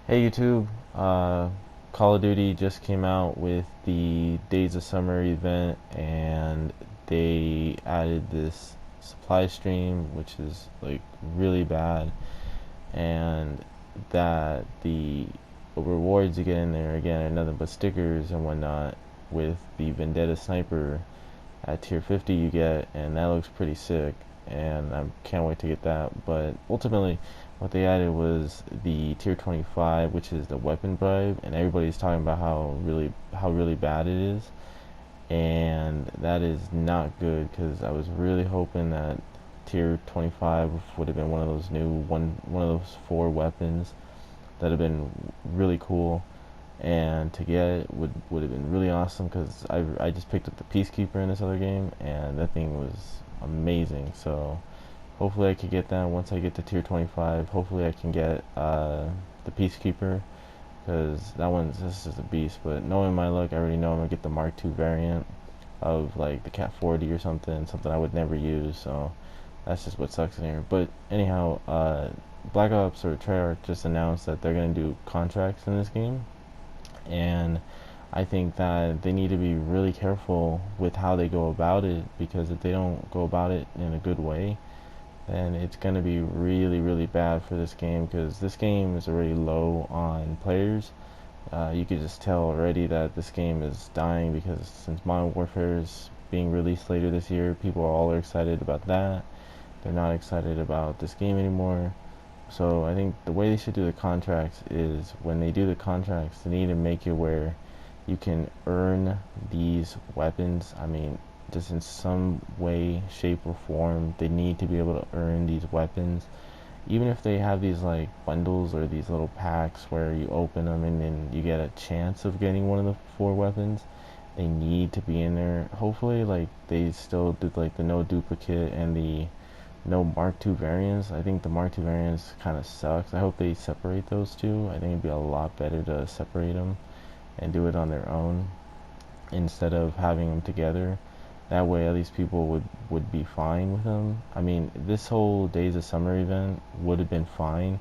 Hey YouTube, Call of Duty just came out with the Days of Summer event and they added this supply stream which is like really bad, and that the rewards you get in there again are nothing but stickers and whatnot. With the Vendetta Sniper at tier 50 you get, and that looks pretty sick, and I can't wait to get that. But ultimately what they added was the tier 25, which is the weapon bribe, and everybody's talking about how really bad it is, and that is not good because I was really hoping that tier 25 would have been one of those one of those four weapons that have been really cool, and to get it would have been really awesome because I just picked up the Peacekeeper in this other game, and that thing was amazing. So hopefully I could get that once I get to tier 25. Hopefully I can get the Peacekeeper because that one's just a beast. But knowing my luck, I already know I'm gonna get the Mark II variant of like the Cat 40 or something I would never use. So that's just what sucks in here. But anyhow, Black Ops or Treyarch just announced that they're gonna do contracts in this game, and I think that they need to be really careful with how they go about it, because if they don't go about it in a good way, then it's going to be really, really bad for this game, because this game is already low on players. You could just tell already that this game is dying, because since Modern Warfare is being released later this year, people are all excited about that. They're not excited about this game anymore. So I think the way they should do the contracts is, when they do the contracts, they need to make it where you can earn these weapons. I mean, just in some way, shape, or form, they need to be able to earn these weapons. Even if they have these like bundles or these little packs where you open them and then you get a chance of getting one of the four weapons, they need to be in there. Hopefully, like they still did like the no duplicate and the no Mark II variants. I think the Mark II variants kind of sucks. I hope they separate those two. I think it'd be a lot better to separate them and do it on their own instead of having them together. That way, at least people would be fine with them. I mean, this whole Days of Summer event would have been fine,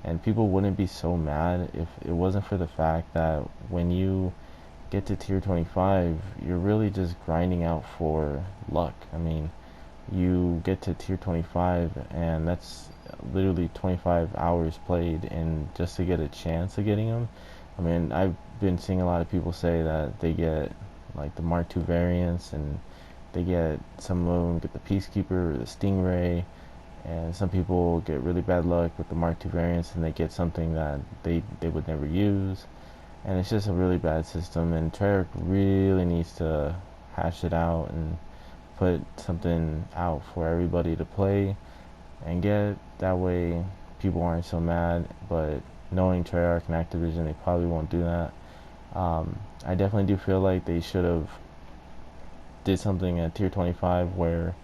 and people wouldn't be so mad if it wasn't for the fact that when you get to tier 25, you're really just grinding out for luck. I mean, you get to tier 25 and that's literally 25 hours played, and just to get a chance of getting them. I mean, I've been seeing a lot of people say that they get like the Mark II variants, and they get, some of them get the Peacekeeper or the Stingray, and some people get really bad luck with the Mark II variants and they get something that they would never use, and it's just a really bad system. And Treyarch really needs to hash it out and put something out for everybody to play and get. That way people aren't so mad. But knowing Treyarch and Activision, they probably won't do that. I definitely do feel like they should have did something at tier 25 where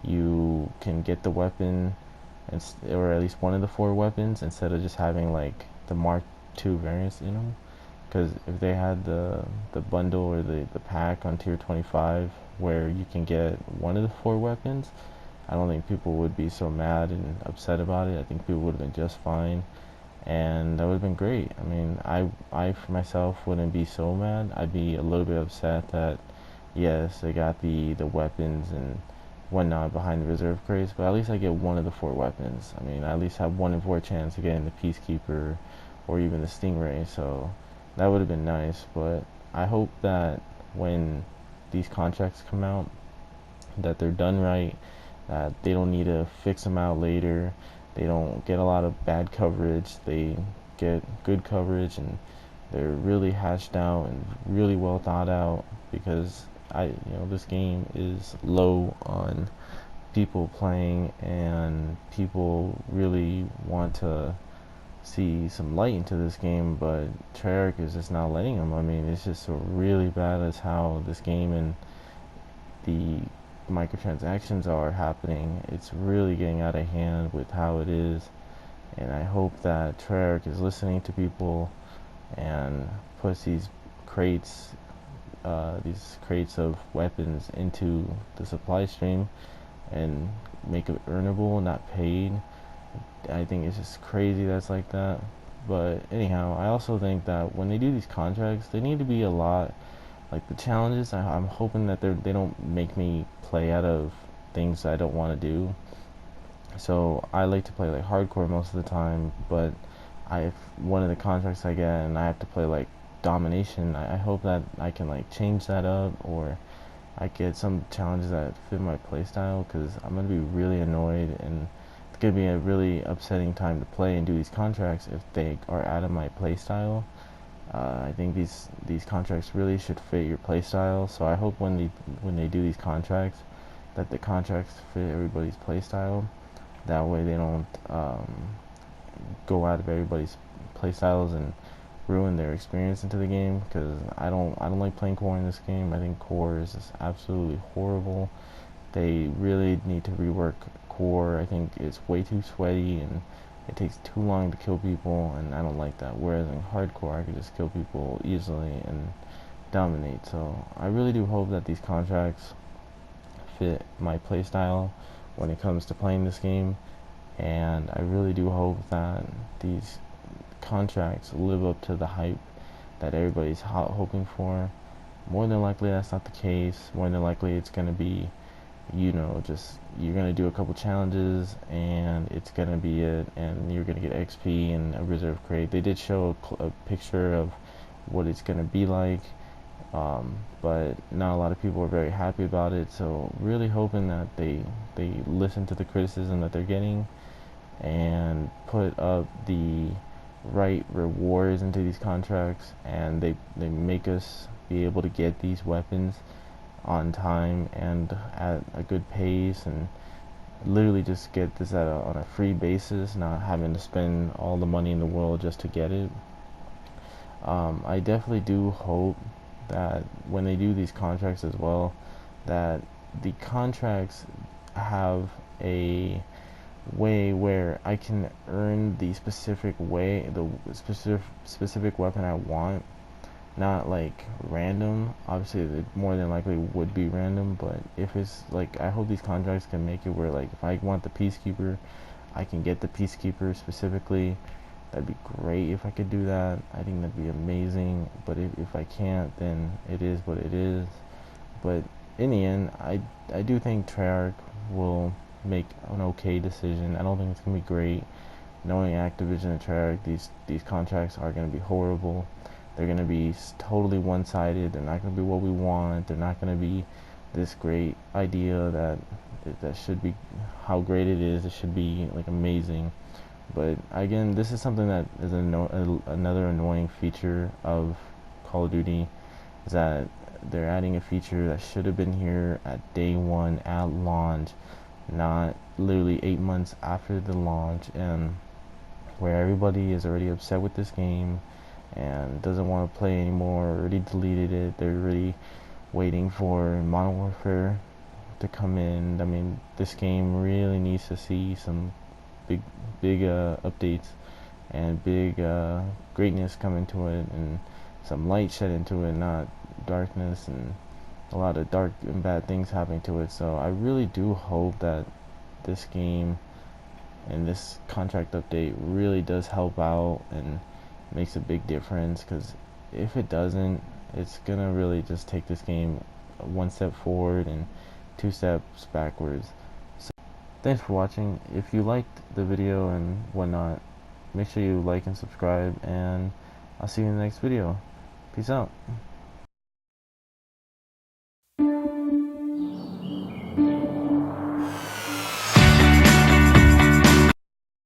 you can get the weapon, and or at least one of the four weapons, instead of just having like the Mark II variants in them. Because if they had the bundle or the pack on tier 25 where you can get one of the four weapons, I don't think people would be so mad and upset about it. I think people would have been just fine, and that would have been great. I mean, I for myself wouldn't be so mad. I'd be a little bit upset that yes, they got the weapons and whatnot behind the reserve crates, but at least I get one of the four weapons. I mean, I at least have 1 in 4 chance of getting the Peacekeeper or even the Stingray. So that would have been nice. But I hope that when these contracts come out, that they're done right, that they don't need to fix them out later, they don't get a lot of bad coverage, they get good coverage, and they're really hashed out and really well thought out. Because this game is low on people playing, and people really want to see some light into this game, but Treyarch is just not letting them. I mean, it's just so really bad as how this game and the microtransactions are happening. It's really getting out of hand with how it is, and I hope that Treyarch is listening to people and puts these crates of weapons into the supply stream and make it earnable, not paid. I think it's just crazy that's like that. But anyhow, I also think that when they do these contracts, they need to be a lot like the challenges. I'm hoping that they don't make me play out of things I don't want to do. So I like to play like hardcore most of the time, but I one of the contracts I get and I have to play like domination. I hope that I can like change that up, or I get some challenges that fit my playstyle, because I'm gonna be really annoyed, and it's gonna be a really upsetting time to play and do these contracts if they are out of my playstyle. I think these contracts really should fit your playstyle. So I hope when they do these contracts, that the contracts fit everybody's playstyle. That way they don't go out of everybody's playstyles and ruin their experience into the game. Because I don't like playing core in this game. I think core is just absolutely horrible. They really need to rework core. I think it's way too sweaty and it takes too long to kill people, and I don't like that. Whereas in hardcore, I can just kill people easily and dominate. So I really do hope that these contracts fit my playstyle when it comes to playing this game, and I really do hope that these contracts live up to the hype that everybody's hoping for. More than likely, that's not the case. More than likely, it's going to be, just you're going to do a couple challenges and it's going to be it, and you're going to get XP and a reserve crate. They did show a picture of what it's going to be like, but not a lot of people are very happy about it. So really hoping that they listen to the criticism that they're getting and put up the right rewards into these contracts, and they make us be able to get these weapons on time and at a good pace, and literally just get this on a free basis, not having to spend all the money in the world just to get it. I definitely do hope that when they do these contracts as well, that the contracts have a way where I can earn the specific weapon I want, not like random. Obviously, it more than likely would be random, but if it's like, I hope these contracts can make it where like if I want the Peacekeeper, I can get the Peacekeeper specifically. That'd be great if I could do that. I think that'd be amazing. But if I can't, then it is what it is. But in the end, I do think Treyarch will make an okay decision. I don't think it's gonna be great. Knowing Activision and Treyarch, these contracts are gonna be horrible. They're gonna be totally one-sided. They're not gonna be what we want. They're not gonna be this great idea that should be how great it is. It should be like amazing. But again, this is something that is another annoying feature of Call of Duty, is that they're adding a feature that should have been here at day one at launch, not literally 8 months after the launch, and where everybody is already upset with this game and doesn't want to play anymore, already deleted it. They're really waiting for Modern Warfare to come in. I mean, this game really needs to see some big updates and big greatness come into it, and some light shed into it, not darkness and a lot of dark and bad things happening to it. So I really do hope that this game and this contract update really does help out and makes a big difference, because if it doesn't, it's gonna really just take this game one step forward and 2 steps backwards. So thanks for watching. If you liked the video and whatnot, make sure you like and subscribe, and I'll see you in the next video. Peace out.